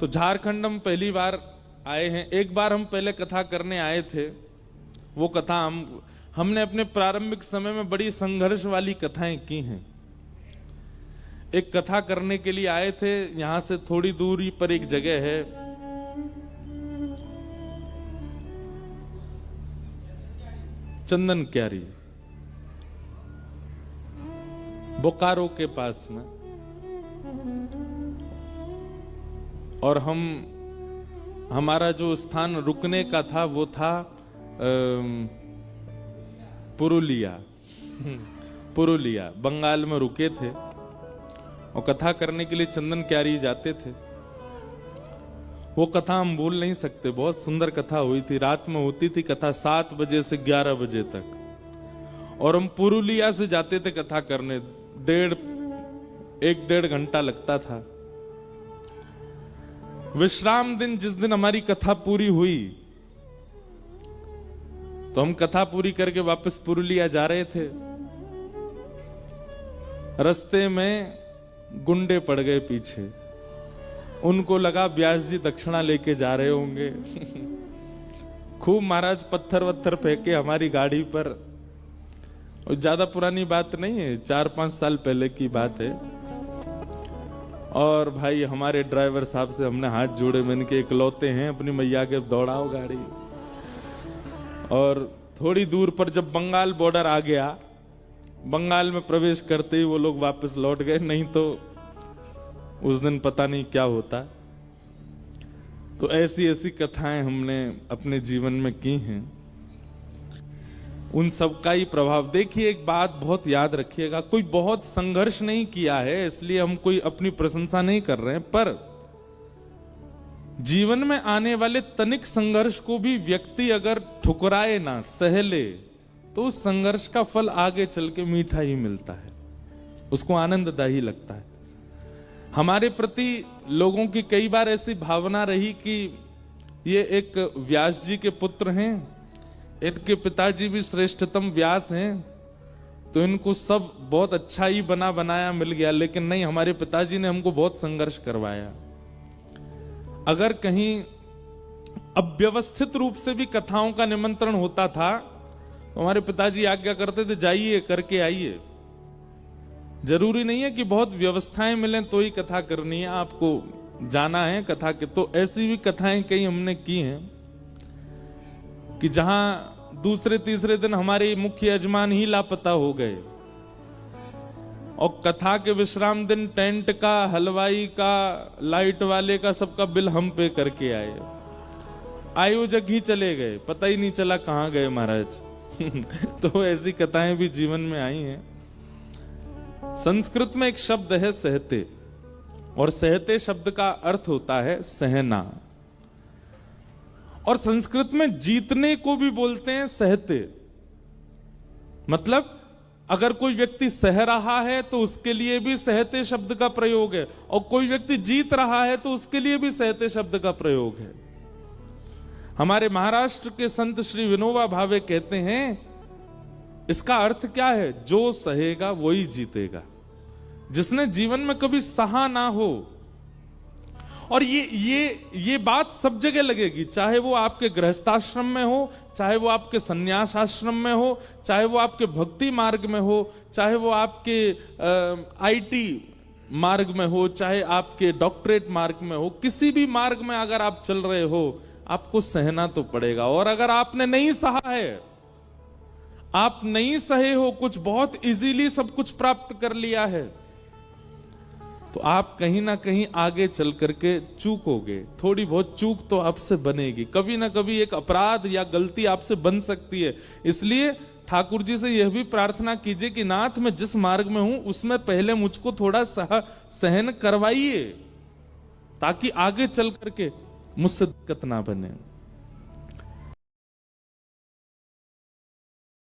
तो झारखंड हम पहली बार आए हैं। एक बार हम पहले कथा करने आए थे। वो कथा हमने अपने प्रारंभिक समय में बड़ी संघर्ष वाली कथाएं की हैं। एक कथा करने के लिए आए थे, यहां से थोड़ी दूरी पर एक जगह है, चंदन क्यारी, बोकारो के पास में। और हमारा जो स्थान रुकने का था वो था पुरुलिया, बंगाल में रुके थे और कथा करने के लिए चंदन क्यारी जाते थे। वो कथा हम भूल नहीं सकते, बहुत सुंदर कथा हुई थी। रात में होती थी कथा 7 बजे से 11 बजे तक, और हम पुरुलिया से जाते थे कथा करने। 1.5 घंटा लगता था। विश्राम दिन जिस दिन हमारी कथा पूरी हुई, तो हम कथा पूरी करके वापस पुरुलिया जा रहे थे। रास्ते में गुंडे पड़ गए पीछे। उनको लगा व्यास जी दक्षिणा लेके जा रहे होंगे। खूब महाराज पत्थर वत्थर फेंके हमारी गाड़ी पर। और ज्यादा पुरानी बात नहीं है, 4-5 साल पहले की बात है। और भाई हमारे ड्राइवर साहब से हमने हाथ जोड़े, मैंने के इकलौते हैं, अपनी मैया के दौड़ाओ गाड़ी। और थोड़ी दूर पर जब बंगाल बॉर्डर आ गया, बंगाल में प्रवेश करते ही वो लोग वापस लौट गए, नहीं तो उस दिन पता नहीं क्या होता। तो ऐसी ऐसी कथाएं हमने अपने जीवन में की हैं। उन सब का ही प्रभाव। देखिए, एक बात बहुत याद रखिएगा, कोई बहुत संघर्ष नहीं किया है इसलिए हम कोई अपनी प्रशंसा नहीं कर रहे हैं, पर जीवन में आने वाले तनिक संघर्ष को भी व्यक्ति अगर ठुकराए ना, सह ले, तो उस संघर्ष का फल आगे चल के मीठा ही मिलता है, उसको आनंददायी लगता है। हमारे प्रति लोगों की कई बार ऐसी भावना रही कि ये एक व्यास जी के पुत्र हैं, इनके पिताजी भी श्रेष्ठतम व्यास हैं, तो इनको सब बहुत अच्छा ही बना बनाया मिल गया। लेकिन नहीं, हमारे पिताजी ने हमको बहुत संघर्ष करवाया। अगर कहीं अव्यवस्थित रूप से भी कथाओं का निमंत्रण होता था तो हमारे पिताजी आज्ञा करते थे, जाइए करके आइए। जरूरी नहीं है कि बहुत व्यवस्थाएं मिलें तो ही कथा करनी है, आपको जाना है कथा के। तो ऐसी भी कथाएं कई हमने की हैं कि जहां दूसरे तीसरे दिन हमारे मुख्य यजमान ही लापता हो गए, और कथा के विश्राम दिन टेंट का, हलवाई का, लाइट वाले का, सबका बिल हम पे करके आए। आयोजक ही चले गए, पता ही नहीं चला कहां गए महाराज। तो ऐसी कथाएं भी जीवन में आई हैं। संस्कृत में एक शब्द है सहते, और सहते शब्द का अर्थ होता है सहना। और संस्कृत में जीतने को भी बोलते हैं सहते। मतलब अगर कोई व्यक्ति सह रहा है तो उसके लिए भी सहते शब्द का प्रयोग है, और कोई व्यक्ति जीत रहा है तो उसके लिए भी सहते शब्द का प्रयोग है। हमारे महाराष्ट्र के संत श्री विनोबा भावे कहते हैं, इसका अर्थ क्या है? जो सहेगा वही जीतेगा। जिसने जीवन में कभी सहा ना हो, और ये बात सब जगह लगेगी, चाहे वो आपके गृहस्थाश्रम में हो, चाहे वो आपके संन्यास आश्रम में हो, चाहे वो आपके भक्ति मार्ग में हो, चाहे वो आपके आईटी मार्ग में हो, चाहे आपके डॉक्टरेट मार्ग में हो। किसी भी मार्ग में अगर आप चल रहे हो, आपको सहना तो पड़ेगा। और अगर आपने नहीं सहा है, आप नहीं सहे हो, कुछ बहुत इजीली सब कुछ प्राप्त कर लिया है, तो आप कहीं ना कहीं आगे चल करके चूकोगे। थोड़ी बहुत चूक तो आपसे बनेगी, कभी ना कभी एक अपराध या गलती आपसे बन सकती है। इसलिए ठाकुर जी से यह भी प्रार्थना कीजिए कि नाथ मैं जिस मार्ग में हूं उसमें पहले मुझको थोड़ा सहन करवाइए, ताकि आगे चल करके मुझसे दिक्कत ना बने।